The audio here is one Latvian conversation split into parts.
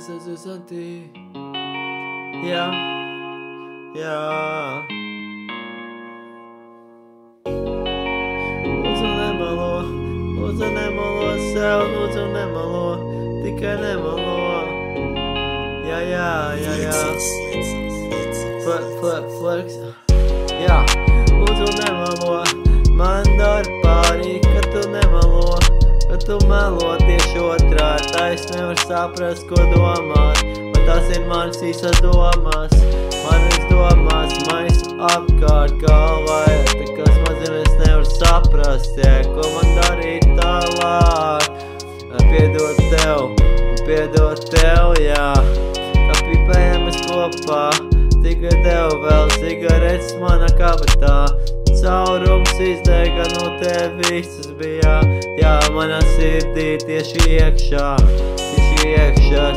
Santi. Jā, jā. Lūdzu nemelo sev, lūdzu nemelo, tikai nemelo. Jā. Flex. Jā, lūdzu nemelo, man dar pārī, ka tu nemelo, ka tu melo tieši otrādi. Es nevaru saprast, ko domāt, un tas ir manas īsas domas. Manas domas maisa apkārt galvā, kas mazina es nevaru saprast, ko man darīt tālāk. Piedod tev, jā, kā pipējam mēs kopā, tikai tev vēl cigaretes mana kabatā. Caurums izdega no tev visas bija, jā, manā sirdī tieši iekšā,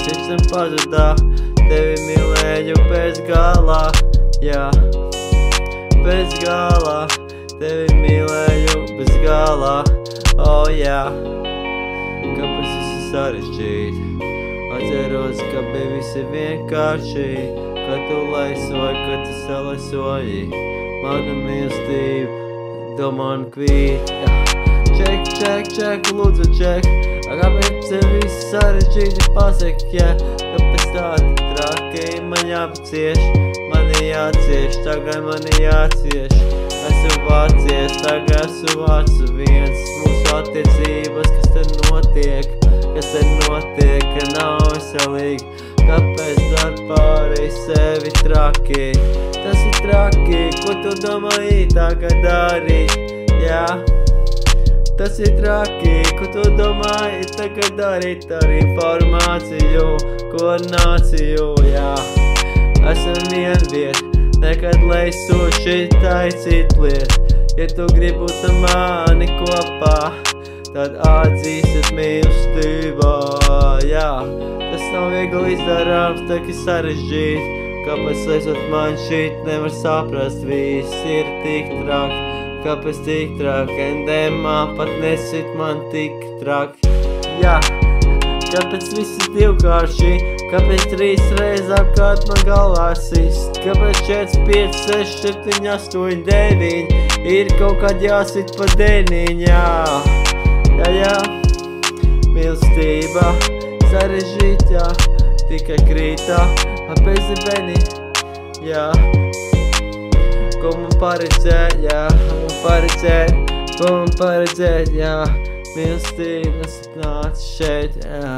sirds pazudā, tevi mīlēju bez galā, jā, bez galā, tevi mīlēju bez galā, jā. Kāpēc esi sarežģīt? Atceros, ka bija visi vienkārši, kad tu laisoji, kad tu salaisoji. Manu mīlestību, domā un kvīt. Ček, lūdzu ček. Kāpēc viss sarežģīti pasaki, kāpēc tā tik traki? Man jāpacieš, mani jācieš, tagad mani jācieš. Esmu vācies, tagad esmu vācu viens. Mūsu attiecības, kas te notiek, ka nav veselīgi. Kāpēc dar pāri sevi traki? Tas ir traki, ko tu domāji tagad darīt, jā. Tas ir traki, ko tu domāji tagad darīt ar informāciju, koordināciju, jā. Esam vienviet, nekad leisoši taicīt liet. Ja tu gribi būt ar mani kopā, tad atzīsiet mīlestībā, jā. Tas nav viegli izdarāms, tā kā sarežģīt. Kāpēc leisot man šīt nevar saprast, viss ir tik traki. Kāpēc tik traki, endemā pat nesit man tik traki. Jā, kāpēc viss ir divkārši, kāpēc 3 reizes apkārt man galvā sist. Kāpēc 4, 5, 6, 7, 8, 9 ir kaut kād jāsit pa dēniņ, jā. Jā, mīlestība sarežģīt, jā, tikai krītā, bez beni, jā. Ko man paredzēt, jā, ko man paredzēt, jā. Mīlestība nesapnāca šeit, jā.